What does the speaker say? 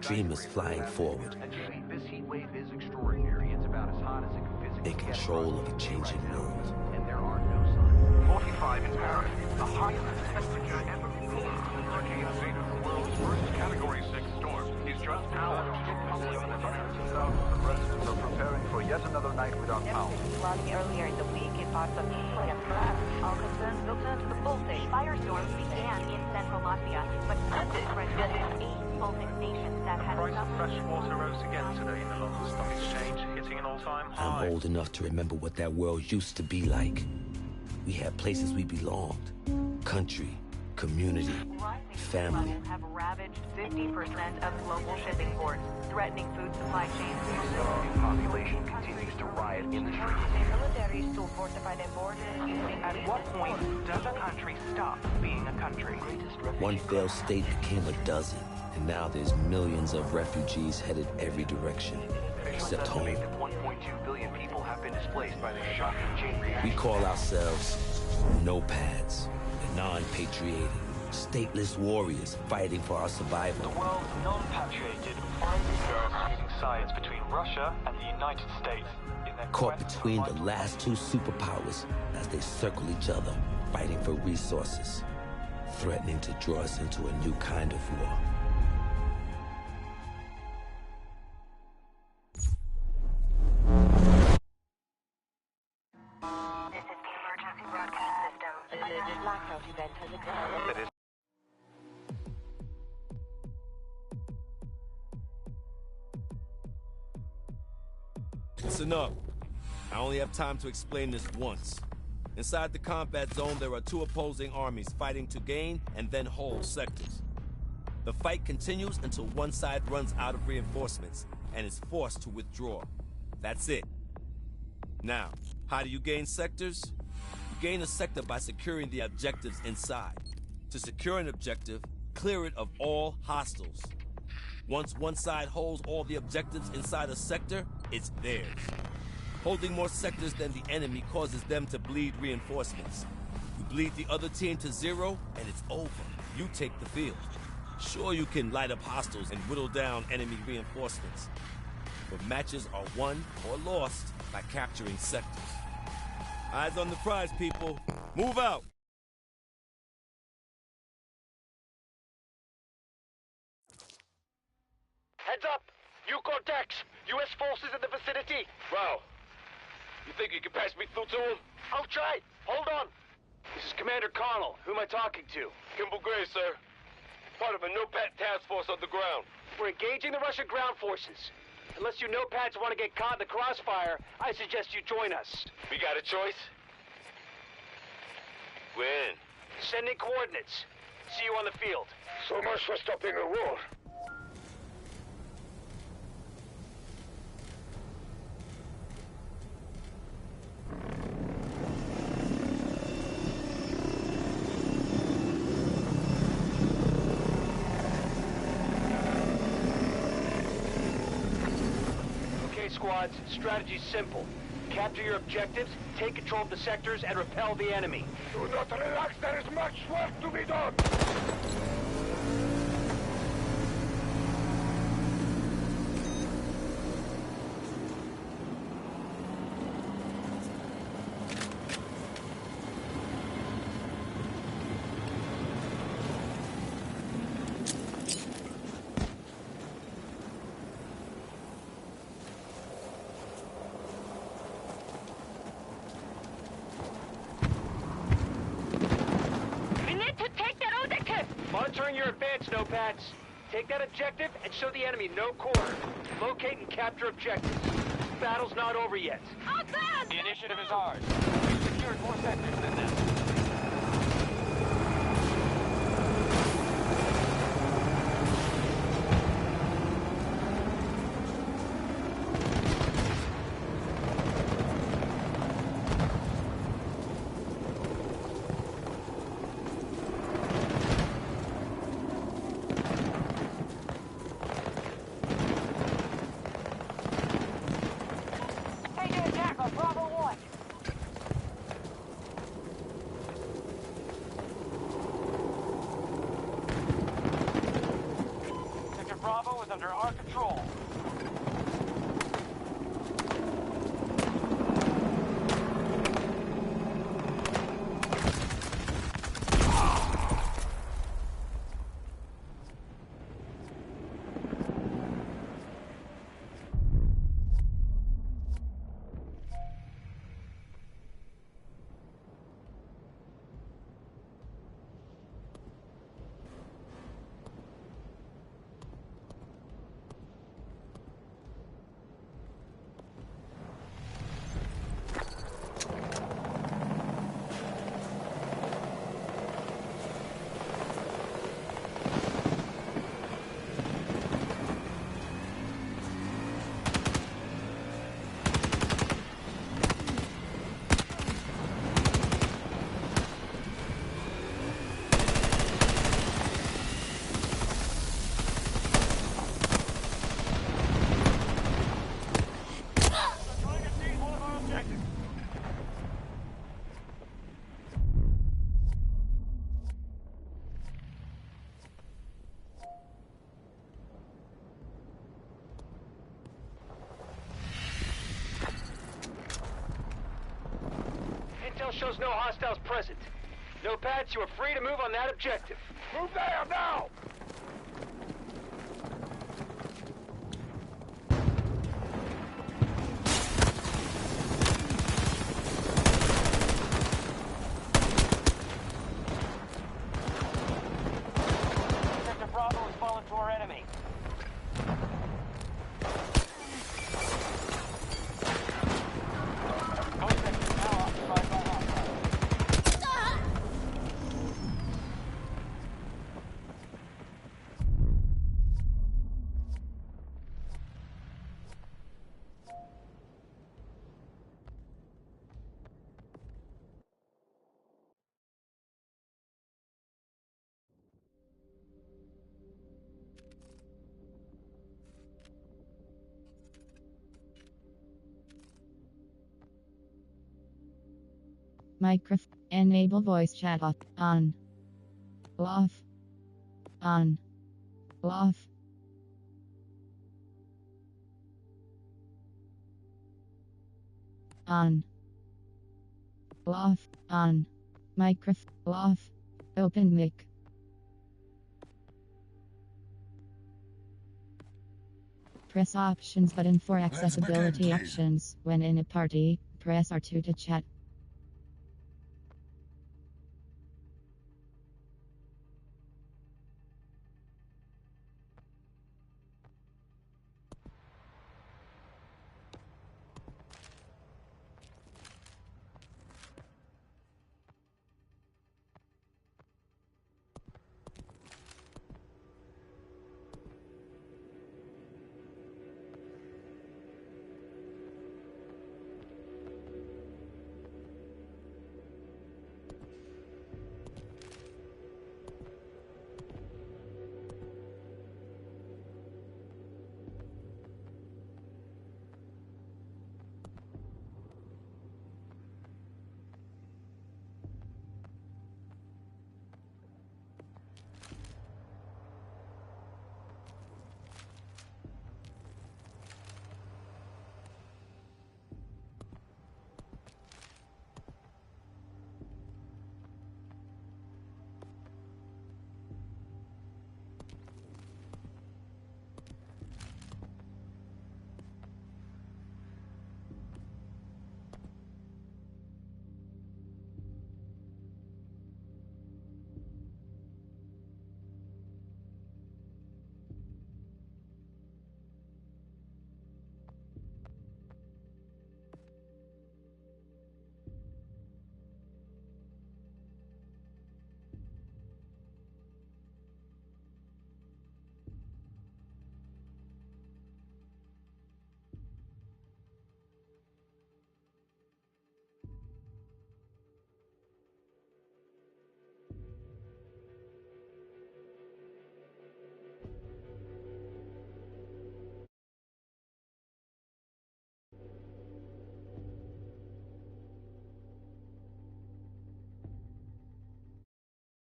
dreamers flying forward, This heat wave is extraordinary. It's about as hot as it can physically in get. control of a changing world. And there are no signs. 45 in Paris, the highest temperature ever recorded. Hurricane Zeta, the world's worst Category 6 storm, is just hours from tumbling on the Thousands of residents are preparing for yet another night without power. Flooding earlier in the week in parts of Italy and France. All concerns will turn to the Baltic. Firestorms began in central Latvia, but suddenly spread to 8 Baltic nations that had The price of fresh water rose again today in the London Stock Exchange, hitting an all-time high. I'm old enough to remember what that world used to be like. We had places we belonged. Country, community, family. Levels have ravaged 50% of global shipping ports, threatening food supply chains. The population continues to riot in the streets. Militaries to fortify their borders using... At what point does a country stop being a country? One failed state became a dozen, and now there's millions of refugees headed every direction, except home. 1.2 billion people have been displaced by the shocking chain reaction. We call ourselves nopads, the non-patriotic, stateless warriors fighting for our survival. The world's non-patrioted finally negotiating sides between Russia and the United States. In their Caught quest between for the vital last two superpowers as they circle each other, fighting for resources, threatening to draw us into a new kind of war. This is the emergency broadcast system. A major blackout event has occurred. It's enough. I only have time to explain this once. Inside the combat zone, there are two opposing armies fighting to gain and then hold sectors. The fight continues until one side runs out of reinforcements and is forced to withdraw. That's it. Now, how do you gain sectors? You gain a sector by securing the objectives inside. To secure an objective, clear it of all hostiles. Once one side holds all the objectives inside a sector, it's theirs. Holding more sectors than the enemy causes them to bleed reinforcements. You bleed the other team to zero, and it's over. You take the field. Sure, you can light up hostiles and whittle down enemy reinforcements, but matches are won or lost by capturing sectors. Eyes on the prize, people. Move out! Heads up! Yukon Dex! U.S. forces in the vicinity! Wow. You think you can pass me through to him? I'll try! Hold on! This is Commander Connell. Who am I talking to? Kimball Gray, sir. Part of a NOPAD task force on the ground. We're engaging the Russian ground forces. Unless you nopads want to get caught in the crossfire, I suggest you join us. We got a choice? When? Sending coordinates. See you on the field. So much for stopping a war. Squads, strategy's simple. Capture your objectives, take control of the sectors, and repel the enemy. Do not relax, there is much work to be done! Monitoring your advance, nopads. Take that objective and show the enemy no quarter. Locate and capture objectives. Battle's not over yet. The initiative is ours. We've secured more sectors than them. under our control. Intel shows no hostiles present. No Pats, you are free to move on that objective. Move there, now! Sector Bravo has fallen to our enemy. Our sector now occupied by hostiles. Microphone. Enable voice chat off. On. Off. On. Off. On. Off. On. Microphone. Off. Open mic. Press options button for accessibility begin, please. options. When in a party, press R2 to chat.